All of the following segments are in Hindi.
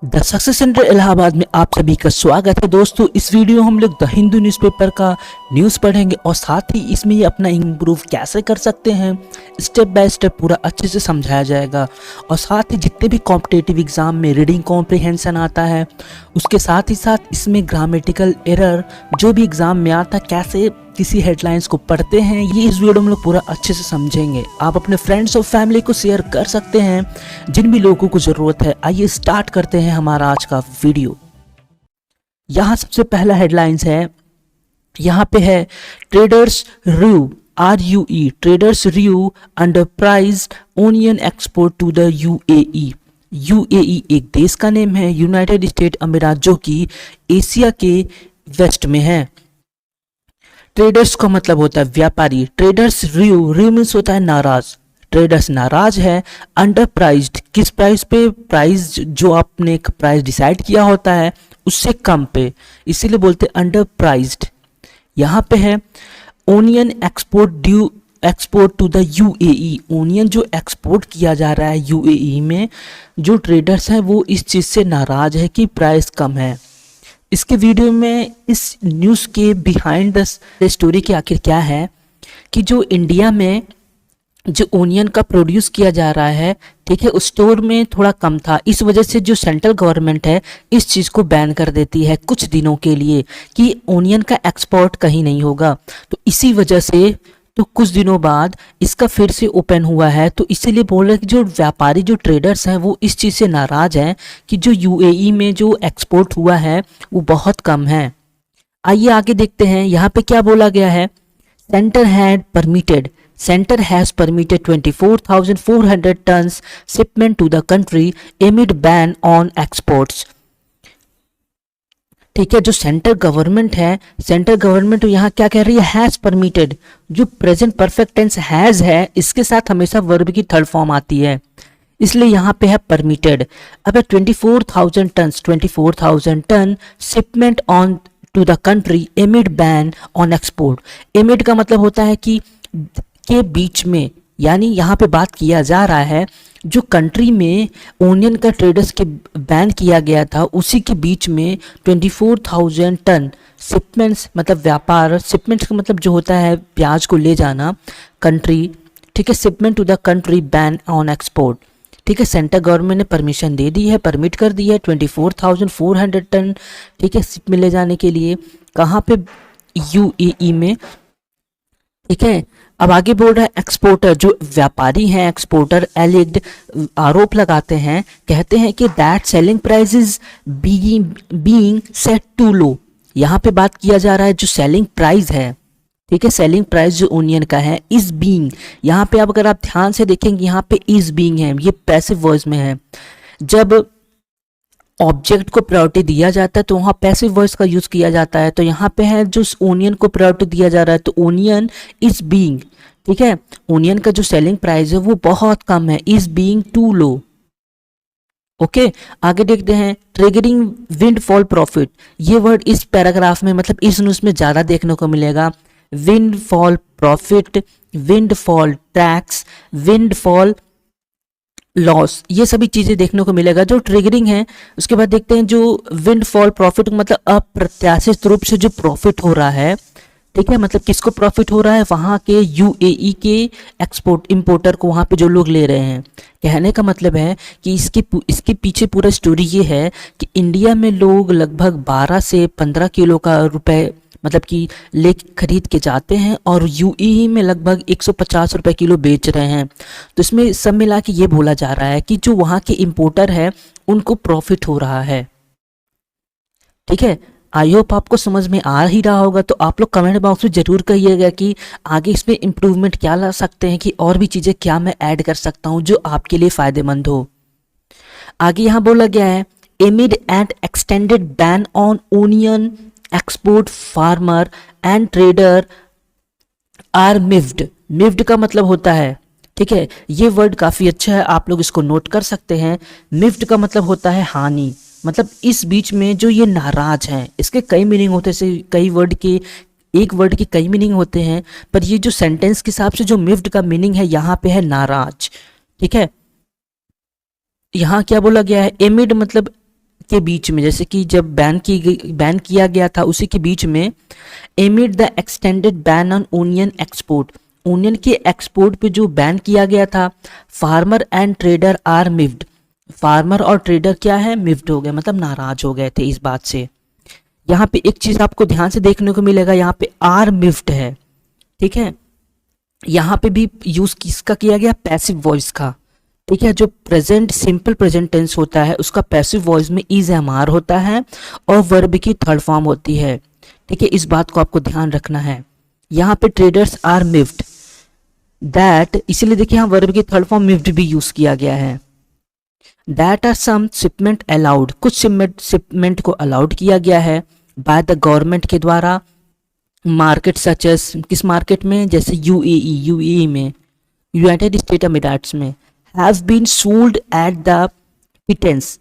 द सक्सेस सेंटर इलाहाबाद में आप सभी का स्वागत है। दोस्तों, इस वीडियो हम लोग द हिंदू न्यूज़पेपर का न्यूज़ पढ़ेंगे और साथ ही इसमें ये अपना इम्प्रूव कैसे कर सकते हैं स्टेप बाय स्टेप पूरा अच्छे से समझाया जाएगा। और साथ ही जितने भी कॉम्पिटिटिव एग्जाम में रीडिंग कॉम्प्रिहेंशन आता है उसके साथ ही साथ इसमें ग्रामेटिकल एरर जो भी एग्जाम में आता है कैसे किसी हेडलाइंस को पढ़ते हैं, ये इस वीडियो में लोग पूरा अच्छे से समझेंगे। आप अपने फ्रेंड्स और फैमिली को शेयर कर सकते हैं जिन भी लोगों को जरूरत है। आइए स्टार्ट करते हैं हमारा आज का वीडियो। यहाँ सबसे पहला हेडलाइंस है, यहाँ पे है traders review RUE traders review under price onion export to the UAE। UAE एक देश का नेम है, यूनाइटेड स्टेट अमीरात, जो कि एशिया के वेस्ट में है। ट्रेडर्स का मतलब होता है व्यापारी। ट्रेडर्स रिव्यू मीन्स होता है नाराज। ट्रेडर्स नाराज है अंडर प्राइज्ड, किस प्राइस पे? प्राइस जो आपने एक प्राइस डिसाइड किया होता है उससे कम पे, इसीलिए बोलते हैं अंडर प्राइज्ड। यहाँ पे है onion export to the UAE। Onion जो एक्सपोर्ट किया जा रहा है UAE में, जो ट्रेडर्स हैं वो इस चीज़ से नाराज है कि प्राइस कम है। इसके वीडियो में इस न्यूज़ के बिहाइंड द स्टोरी के आखिर क्या है कि जो इंडिया में जो ओनियन का प्रोड्यूस किया जा रहा है, ठीक है, उस स्टोर में थोड़ा कम था। इस वजह से जो सेंट्रल गवर्नमेंट है इस चीज़ को बैन कर देती है कुछ दिनों के लिए कि ओनियन का एक्सपोर्ट कहीं नहीं होगा। तो इसी वजह से तो कुछ दिनों बाद इसका फिर से ओपन हुआ है। तो इसीलिए बोल रहे हैं कि जो व्यापारी जो ट्रेडर्स हैं वो इस चीज़ से नाराज हैं कि जो UAE में जो एक्सपोर्ट हुआ है वो बहुत कम है। आइए आगे देखते हैं यहाँ पे क्या बोला गया है। Centre has permitted 24,400 tons shipment to the country amid ban on exports. ठीक है, जो सेंट्रल गवर्नमेंट यहाँ क्या कह रही है? Has permitted. जो प्रेजेंट परफेक्ट टेंस हैज़ है इसके साथ हमेशा वर्ब की थर्ड फॉर्म आती है, इसलिए यहाँ पे है परमिटेड। अब 24,000 ton shipment on to the country amid ban on export. Amid का मतलब होता है कि के बीच में, यानी यहाँ पे बात किया जा रहा है जो कंट्री में ओनियन का ट्रेडर्स के बैन किया गया था उसी के बीच में 24,000 टन शिपमेंट्स, मतलब व्यापार, शिपमेंट्स का मतलब जो होता है प्याज को ले जाना कंट्री, ठीक है, shipment to the country ban on export. ठीक है, सेंट्रल गवर्नमेंट ने परमिशन दे दी है, परमिट कर दी है 24,400 टन, ठीक है, शिप में ले जाने के लिए। कहाँ पे? UAE में। ठीक है, अब आगे बोल रहा है एक्सपोर्टर, जो व्यापारी हैं एक्सपोर्टर एलिग्ड आरोप लगाते हैं, कहते हैं कि that selling price is being set to low. यहाँ पे बात किया जा रहा है जो सेलिंग प्राइस है, ठीक है, सेलिंग प्राइस जो ओनियन का है इज बीइंग। यहाँ पे अब अगर आप ध्यान से देखेंगे यहाँ पे इज बीइंग है, ये पैसिव वॉइस में है। जब ऑब्जेक्ट को प्रायोरिटी दिया जाता है तो वहाँ पैसिव वॉइस का यूज किया जाता है। तो यहाँ पे है जो ओनियन को प्रायोरिटी दिया जा रहा है तो ओनियन इज बीइंग, ठीक है, ओनियन का जो सेलिंग प्राइस है वो बहुत कम है, is being too low. Okay, आगे देखते हैं ट्रिगरिंग विंडफॉल प्रॉफिट। ये वर्ड इस पैराग्राफ में, मतलब इस न्यूज़ में ज़्यादा देखने को मिलेगा। Windfall profit, windfall tax, windfall loss, ये सभी चीजें देखने को मिलेगा जो ट्रिगरिंग है। उसके बाद देखते हैं जो विंडफॉल प्रॉफिट, मतलब अप्रत्याशित रूप से जो प्रॉफिट हो रहा है, ठीक है, मतलब किसको प्रॉफिट हो रहा है? वहां के UAE के एक्सपोर्ट इंपोर्टर को, वहां पे जो लोग ले रहे हैं। कहने का मतलब है कि इसके पीछे पूरा स्टोरी ये है कि इंडिया में लोग लगभग 12 से 15 किलो का रुपए मतलब कि ले खरीद के जाते हैं और UAE में लगभग 150 रुपए किलो बेच रहे हैं। तो इसमें सब मिला के ये बोला जा रहा है कि जो वहाँ के इंपोर्टर है उनको प्रॉफिट हो रहा है। ठीक है, आई होप आपको समझ में आ ही रहा होगा। तो आप लोग कमेंट बॉक्स में जरूर कहिएगा कि आगे इसमें इम्प्रूवमेंट क्या ला सकते हैं, कि और भी चीज़ें क्या मैं ऐड कर सकता हूँ जो आपके लिए फ़ायदेमंद हो। आगे यहाँ बोला गया है amid and extended ban on onion export farmer and trader are miffed. Miffed का मतलब होता है, ठीक है, ये वर्ड काफ़ी अच्छा है, आप लोग इसको नोट कर सकते हैं। मिव्ड का मतलब होता है हानि, मतलब इस बीच में जो ये नाराज हैं। इसके कई मीनिंग होते हैं, कई वर्ड के, एक वर्ड के कई मीनिंग होते हैं, पर ये जो सेंटेंस के हिसाब से जो मिव्ड का मीनिंग है यहाँ पे है नाराज। ठीक है, यहाँ क्या बोला गया है? एमिड मतलब के बीच में, जैसे कि जब बैन किया गया था उसी के बीच में, amid the extended ban on onion export, onion के एक्सपोर्ट पे जो बैन किया गया था, farmer and trader are miffed, farmer और ट्रेडर क्या है, मिव्ड हो गए, मतलब नाराज हो गए थे इस बात से। यहाँ पे एक चीज आपको ध्यान से देखने को मिलेगा, यहाँ पे आर मिव्ड है, ठीक है। यहाँ पे भी यूज किसका किया गया, पैसिव वॉइस का, ठीक है। जो प्रेजेंट सिंपल प्रेजेंट टेंस होता है उसका पैसिव वॉइस में इज एम आर होता है और वर्ब की थर्ड फॉर्म होती है, ठीक है। इस बात को आपको ध्यान रखना है। यहाँ पे ट्रेडर्स आर मिव्ड दैट, इसीलिए देखिए यहाँ वर्ब की थर्ड फॉर्म मिव्ड भी यूज किया गया है। That are some shipment allowed, कुछ शिपमेंट को अलाउड किया गया है बाय द गवर्नमेंट के द्वारा, मार्केट सच एस, किस मार्केट में, जैसे यूएई में, यूनाइटेड स्टेट एमिरेट्स में, have been sold at the pittance,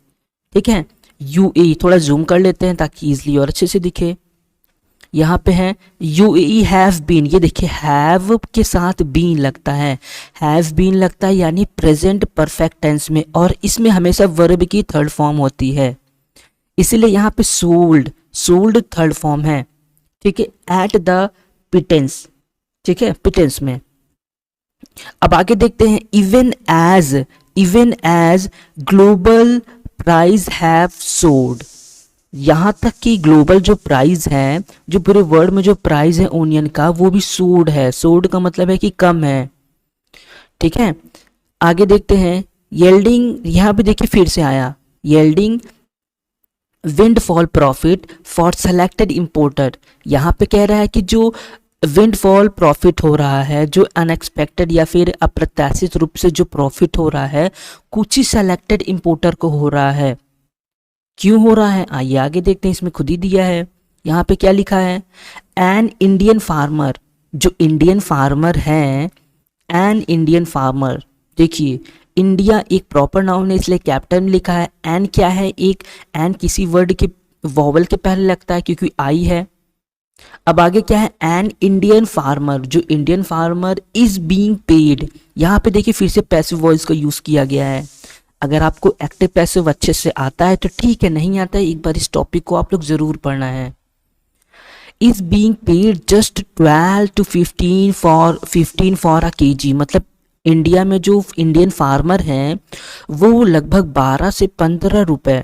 ठीक है। यूएई थोड़ा जूम कर लेते हैं ताकि इजली और अच्छे से दिखे। यहाँ पे है यूएई हैव बीन, ये देखिए हैव के साथ बीन लगता है, हैव बीन लगता है यानी प्रेजेंट परफेक्ट टेंस में, और इसमें हमेशा वर्ब की थर्ड फॉर्म होती है, इसीलिए यहाँ पे सोल्ड, सोल्ड थर्ड फॉर्म है, ठीक है, एट द पिटेंस, ठीक है, पिटेंस में। अब आगे देखते हैं, even as global price have sold, यहाँ तक कि ग्लोबल जो प्राइस है, जो पूरे वर्ल्ड में जो प्राइस है ओनियन का, वो भी सोल्ड है, सोल्ड का मतलब है कि कम है, ठीक है। आगे देखते हैं, येल्डिंग, यहाँ पे देखिए फिर से आया, yielding windfall profit for selected importer, यहाँ पे कह रहा है कि जो विंडफॉल प्रॉफिट हो रहा है, जो अनएक्सपेक्टेड या फिर अप्रत्याशित रूप से जो प्रॉफिट हो रहा है कुछ ही सेलेक्टेड इंपोर्टर को हो रहा है। क्यों हो रहा है, आइए आगे देखते हैं, इसमें खुद ही दिया है। यहाँ पे क्या लिखा है, एन इंडियन फार्मर, जो इंडियन फार्मर हैं, एन इंडियन फार्मर, देखिए इंडिया एक प्रॉपर नाउन है इसलिए कैपिटल में लिखा है, एन क्या है, एक एन किसी वर्ड के वॉवल के पहले लगता है क्योंकि आई है। अब आगे क्या है, एन इंडियन फार्मर, जो Indian farmer is being paid, यहाँ पे देखिए फिर से पैसिव वॉइस का यूज किया गया है। अगर आपको एक्टिव पैसिव अच्छे से आता है तो ठीक है, नहीं आता है एक बार इस टॉपिक को आप लोग जरूर पढ़ना है। Is being paid just 12 to 15 for a KG, मतलब इंडिया में जो इंडियन फार्मर हैं वो लगभग 12 से 15 रुपए,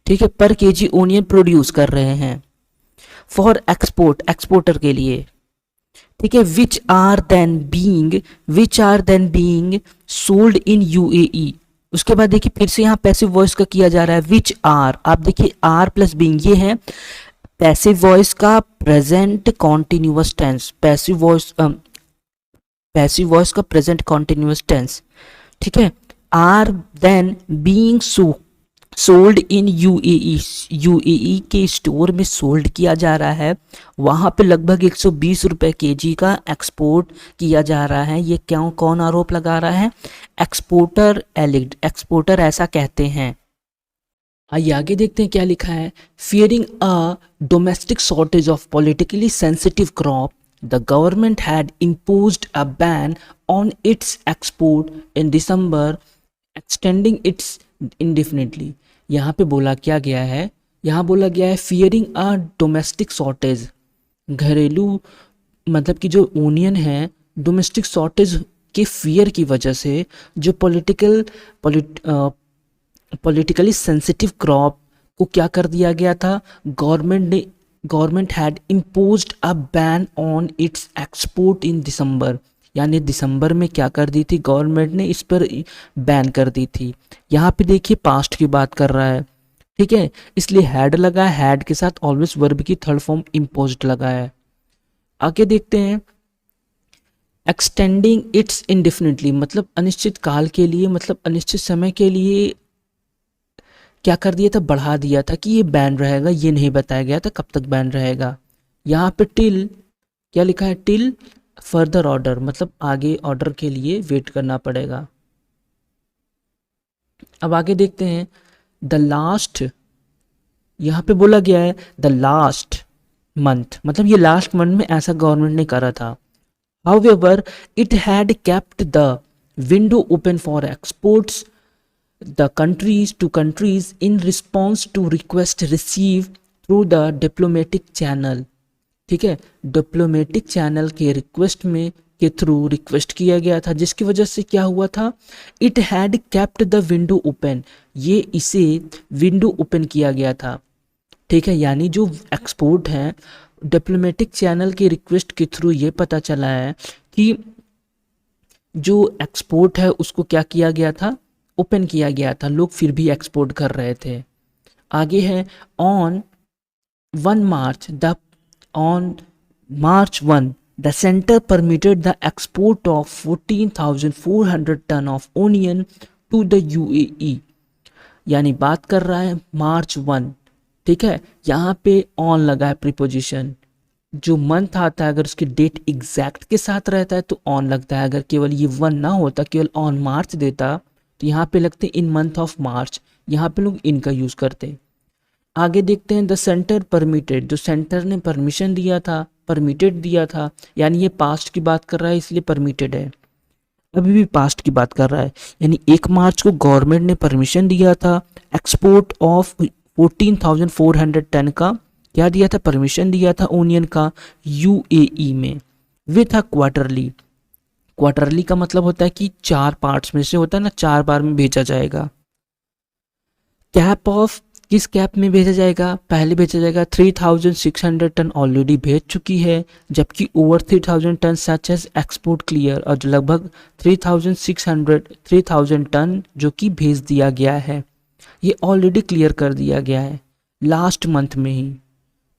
ठीक है, पर केजी ओनियन प्रोड्यूस कर रहे हैं फॉर एक्सपोर्ट, एक्सपोर्टर के लिए, ठीक है। Which are then being sold in UAE, उसके बाद देखिए फिर से यहाँ पैसिव वॉइस का किया जा रहा है, विच आर, आप देखिए आर प्लस बीइंग, ये है पैसिव वॉइस का present continuous tense, passive voice का प्रेजेंट कॉन्टिन्यूअस टेंस, ठीक है। Are then being sold in UAE के स्टोर में सोल्ड किया जा रहा है, वहां पे लगभग 120 रुपए केजी का एक्सपोर्ट किया जा रहा है। ये क्यों, कौन आरोप लगा रहा है, एक्सपोर्टर एलिग्ड, एक्सपोर्टर ऐसा कहते हैं। आइए आगे देखते हैं क्या लिखा है, fearing a domestic shortage of politically sensitive crop the government had imposed a ban on its export in December, extending its indefinitely। यहाँ पे बोला क्या गया है, यहाँ बोला गया है fearing a domestic shortage, घरेलू मतलब कि जो ओनियन है डोमेस्टिक शॉर्टेज के फियर की वजह से जो पॉलिटिकली सेंसिटिव क्रॉप को क्या कर दिया गया था, government had imposed a ban on its export in December, यानी दिसंबर में क्या कर दी थी, गवर्नमेंट ने इस पर बैन कर दी थी। यहाँ पे देखिए पास्ट की बात कर रहा है, ठीक है, इसलिए हैड लगा, हैड के साथ ऑलवेज वर्ब की थर्ड फॉर्म इम्पोज्ड लगा है। आगे देखते हैं, एक्सटेंडिंग इट्स इंडेफिनिटली, मतलब अनिश्चित काल के लिए, मतलब अनिश्चित समय के लिए क्या कर दिया था, बढ़ा दिया था कि ये बैन रहेगा, ये नहीं बताया गया था कब तक बैन रहेगा। यहाँ पे टिल क्या लिखा है, टिल फर्दर ऑर्डर, मतलब आगे ऑर्डर के लिए वेट करना पड़ेगा। अब आगे देखते हैं, द लास्ट, यहाँ पे बोला गया है द लास्ट मंथ, मतलब ये लास्ट मंथ में ऐसा गवर्नमेंट ने करा था। However it had kept the window open for exports the countries to countries in response to request receive through the diplomatic channel. ठीक है, डिप्लोमेटिक चैनल के रिक्वेस्ट में के थ्रू रिक्वेस्ट किया गया था, जिसकी वजह से क्या हुआ था, it had kept the window open, ये इसे विंडो ओपन किया गया था। ठीक है, यानी जो एक्सपोर्ट है डिप्लोमेटिक चैनल के रिक्वेस्ट के थ्रू ये पता चला है कि जो एक्सपोर्ट है उसको क्या किया गया था, ओपन किया गया था, लोग फिर भी एक्सपोर्ट कर रहे थे। आगे है on 1 March on March 1 the center permitted the export of 14,400 ton of onion to the UAE। यानी बात कर रहा है मार्च 1। ठीक है, यहाँ पे ऑन लगा है प्रीपोजिशन, जो मंथ आता है अगर उसकी डेट एग्जैक्ट के साथ रहता है तो ऑन लगता है, अगर केवल ये 1 ना होता, केवल ऑन मार्च देता तो यहाँ पे लगते इन मंथ ऑफ मार्च, यहाँ पे लोग इनका यूज करते। आगे देखते हैं द सेंटर परमिटेड, जो सेंटर ने परमिशन दिया था, परमिटेड दिया था, यानी ये पास्ट की बात कर रहा है इसलिए परमिटेड है, अभी भी पास्ट की बात कर रहा है। यानी 1 मार्च को गवर्नमेंट ने परमिशन दिया था एक्सपोर्ट ऑफ 14,400 टन का, क्या दिया था, परमिशन दिया था ओनियन का यूएई में विथ अ क्वार्टरली। क्वार्टरली का मतलब होता है कि 4 पार्ट्स में से होता है ना, 4 बार में भेजा जाएगा। कैप ऑफ, किस कैप में भेजा जाएगा, पहले भेजा जाएगा 3,600 टन ऑलरेडी भेज चुकी है, जबकि over 3,000 ton such as export clear, और जो लगभग 3,000 टन जो कि भेज दिया गया है, ये ऑलरेडी क्लियर कर दिया गया है लास्ट मंथ में ही।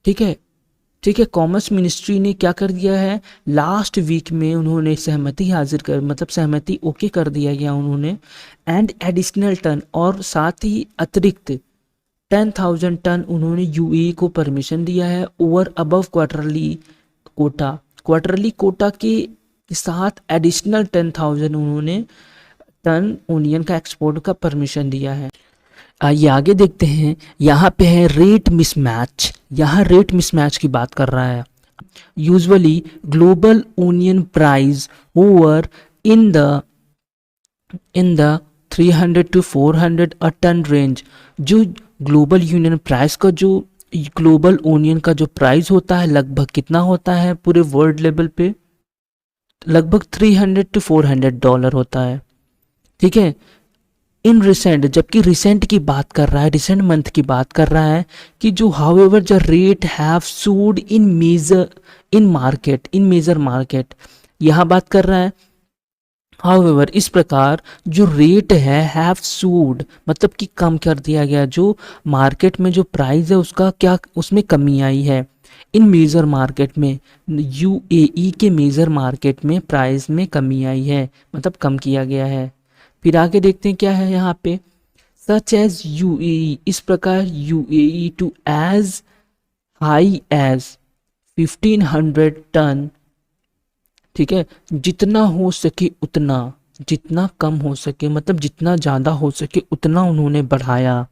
ठीक है, ठीक है, कॉमर्स मिनिस्ट्री ने क्या कर दिया है, लास्ट वीक में उन्होंने सहमति हाजिर कर, मतलब सहमति ओके कर दिया गया उन्होंने, एंड एडिशनल टन, और साथ ही अतिरिक्त 10,000 टन उन्होंने यूएई को परमिशन दिया है over above quarterly quota. Quarterly quota के साथ एडिशनल 10,000 उन्होंने टन ओनियन का एक्सपोर्ट का परमिशन दिया है। आइए आगे देखते हैं, यहाँ पे है रेट मिसमैच, यहाँ रेट मिसमैच की बात कर रहा है। Usually global onion price hover in the 300 to 400 a ton range. जो ग्लोबल यूनियन प्राइस का, जो ग्लोबल ओनियन का जो प्राइस होता है लगभग कितना होता है पूरे वर्ल्ड लेवल पे, लगभग 300 to 400 डॉलर होता है। ठीक है, इन रिसेंट, जबकि रिसेंट की बात कर रहा है, रिसेंट मंथ की बात कर रहा है कि जो however the rate have soared in major market, यहाँ बात कर रहा है हाउएवर, इस प्रकार जो रेट है हैव सूड मतलब कि कम कर दिया गया, जो मार्केट में जो प्राइस है उसका क्या, उसमें कमी आई है। इन मेजर मार्केट में, यूएई के मेजर मार्केट में प्राइस में कमी आई है, मतलब कम किया गया है। फिर आगे देखते हैं क्या है यहाँ पे, सच एज यूएई, इस प्रकार UAE to as high as 1,500 ton. ठीक है, जितना हो सके उतना, जितना कम हो सके मतलब जितना ज़्यादा हो सके उतना उन्होंने बढ़ाया,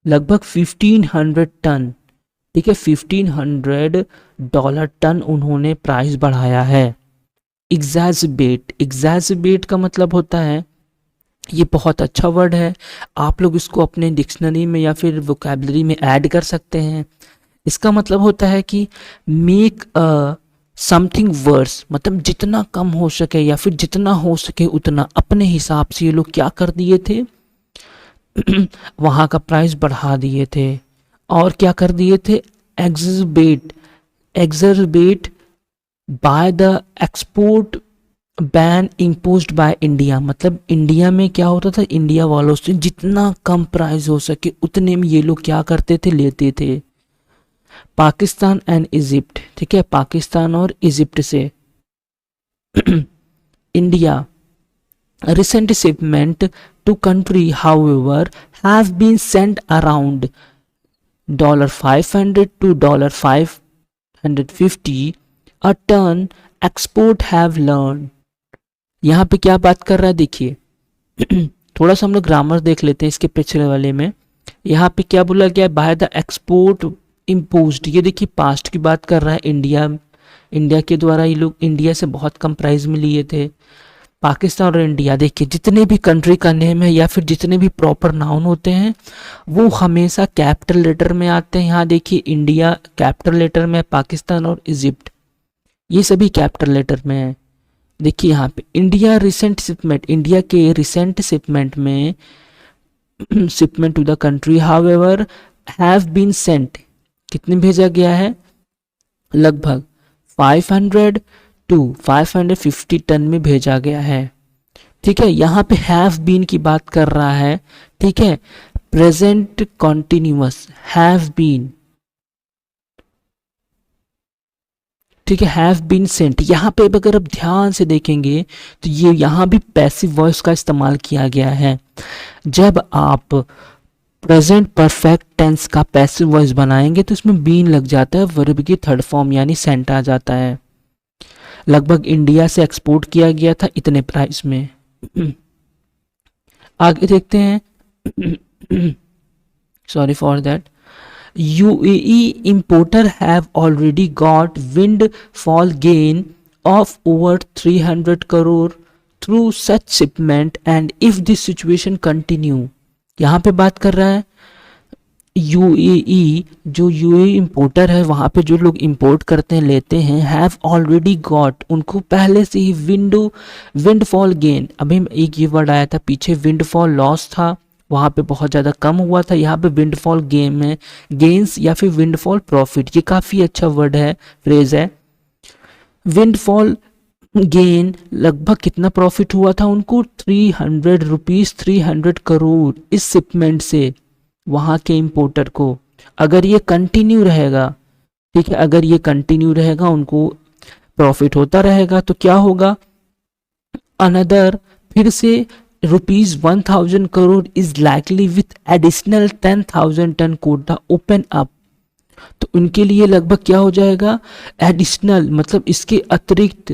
लगभग 1,500 टन। ठीक है, $1,500 टन उन्होंने प्राइस बढ़ाया है। एग्जैजबेट, एग्जैजबेट का मतलब होता है, ये बहुत अच्छा वर्ड है, आप लोग इसको अपने डिक्शनरी में या फिर वोकैबुलरी में ऐड कर सकते हैं। इसका मतलब होता है कि मेक समथिंग वर्स, मतलब जितना कम हो सके या फिर जितना हो सके उतना, अपने हिसाब से ये लोग क्या कर दिए थे वहाँ का प्राइस बढ़ा दिए थे। और क्या कर दिए थे, exacerbate by the export ban imposed by India, मतलब इंडिया में क्या होता था, इंडिया वालों से जितना कम प्राइस हो सके उतने में ये लोग क्या करते थे, लेते थे। पाकिस्तान एंड इजिप्ट, ठीक है, पाकिस्तान और इजिप्ट से India, recent shipment to country however have been sent around $500 to $550 a ton export have learned। यहाँ पे क्या बात कर रहा है देखिए थोड़ा सा हम लोग ग्रामर देख लेते हैं इसके पिछले वाले में। यहाँ पे क्या बोला गया, बाय द एक्सपोर्ट इम्पोज्ड, ये देखिए पास्ट की बात कर रहा है, इंडिया के द्वारा ये लोग इंडिया से बहुत कम प्राइस में लिए थे। पाकिस्तान और इंडिया, देखिए जितने भी कंट्री का नेम है या फिर जितने भी प्रॉपर नाउन होते हैं वो हमेशा कैपिटल लेटर में आते हैं। यहाँ देखिए इंडिया कैपिटल लेटर में, पाकिस्तान और इजिप्ट ये सभी कैपिटल लेटर में है। देखिए यहाँ पे इंडिया रिसेंट शिपमेंट, इंडिया के रिसेंट शिपमेंट में shipment to the country however have been sent, कितने भेजा गया है, लगभग 500 टू 550 टन में भेजा गया है। ठीक है, यहाँ पे हैव बीन की बात कर रहा है। ठीक है, प्रेजेंट कॉन्टिन्यूअस हैव बीन, ठीक है, हैव बीन सेंट। यहाँ पे अगर आप ध्यान से देखेंगे तो ये यहाँ भी पैसिव वॉइस का इस्तेमाल किया गया है। जब आप प्रेजेंट परफेक्ट टेंस का पैसिव वॉइस बनाएंगे तो इसमें बीन लग जाता है, वर्ब की थर्ड फॉर्म यानी सेंट आ जाता है। लगभग इंडिया से एक्सपोर्ट किया गया था इतने प्राइस में। आगे देखते हैं। Sorry for that. UAE importer have already got windfall gain of over 300 crore through such shipment and if this situation continue, यहाँ पे बात कर रहा है UAE, जो UAE इंपोर्टर है वहाँ पे जो लोग इंपोर्ट करते हैं लेते हैं, हैव ऑलरेडी गॉट, उनको पहले से ही विंडफॉल गेन, अभी एक ये वर्ड आया था पीछे, विंडफॉल लॉस था, वहाँ पे बहुत ज़्यादा कम हुआ था, यहाँ पे विंडफॉल गेम है, गेन्स या फिर विंडफॉल प्रॉफिट, ये काफ़ी अच्छा वर्ड है, फ्रेज है। विंडफॉल गेन लगभग कितना प्रॉफिट हुआ था उनको, 300 रुपीज़, 300 करोड़ इस शिपमेंट से वहाँ के इंपोर्टर को। अगर ये कंटिन्यू रहेगा, ठीक है, अगर ये कंटिन्यू रहेगा उनको प्रॉफिट होता रहेगा तो क्या होगा, अनदर फिर से ₹1000 crore is likely with additional 10,000 ton quota open up. तो उनके लिए लगभग क्या हो जाएगा, एडिशनल मतलब इसके अतिरिक्त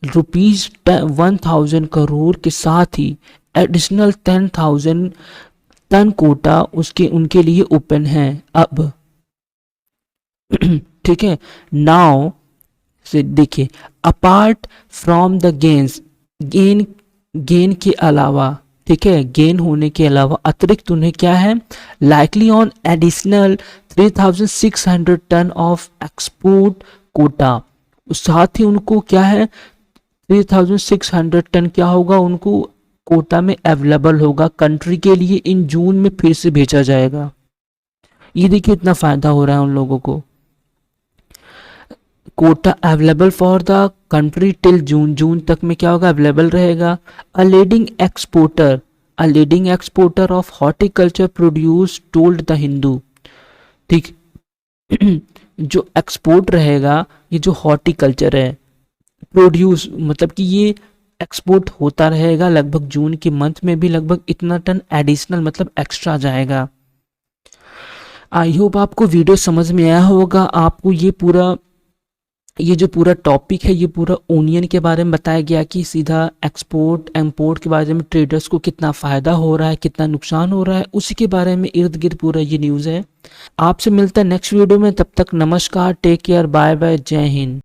₹1000 करोड़ के साथ ही एडिशनल 10,000 टन कोटा उसके उनके लिए ओपन है अब। ठीक है, नाउ से देखिए, apart from the gains, gain के अलावा, ठीक है, गेन होने के अलावा अतिरिक्त उन्हें क्या है, likely on additional 3600 ton of export quota, साथ ही उनको क्या है 3600 टन क्या होगा उनको कोटा में अवेलेबल होगा कंट्री के लिए, इन जून में फिर से भेजा जाएगा। ये देखिए इतना फायदा हो रहा है उन लोगों को। Quota available for the country till June, June तक में क्या होगा, अवेलेबल रहेगा। A leading exporter of horticulture produce told the Hindu, ठीक। जो एक्सपोर्ट रहेगा, ये जो हॉर्टिकल्चर है, प्रोड्यूस मतलब कि ये एक्सपोर्ट होता रहेगा, लगभग जून के मंथ में भी लगभग इतना टन एडिशनल मतलब एक्स्ट्रा जाएगा। आई होप आपको वीडियो समझ में आया होगा। आपको ये जो पूरा टॉपिक है, ये पूरा ओनियन के बारे में बताया गया कि सीधा एक्सपोर्ट इंपोर्ट के बारे में ट्रेडर्स को कितना फ़ायदा हो रहा है, कितना नुकसान हो रहा है, उसी के बारे में इर्द गिर्द पूरा ये न्यूज़ है। आपसे मिलता है नेक्स्ट वीडियो में, तब तक नमस्कार, टेक केयर, बाय बाय, जय हिंद।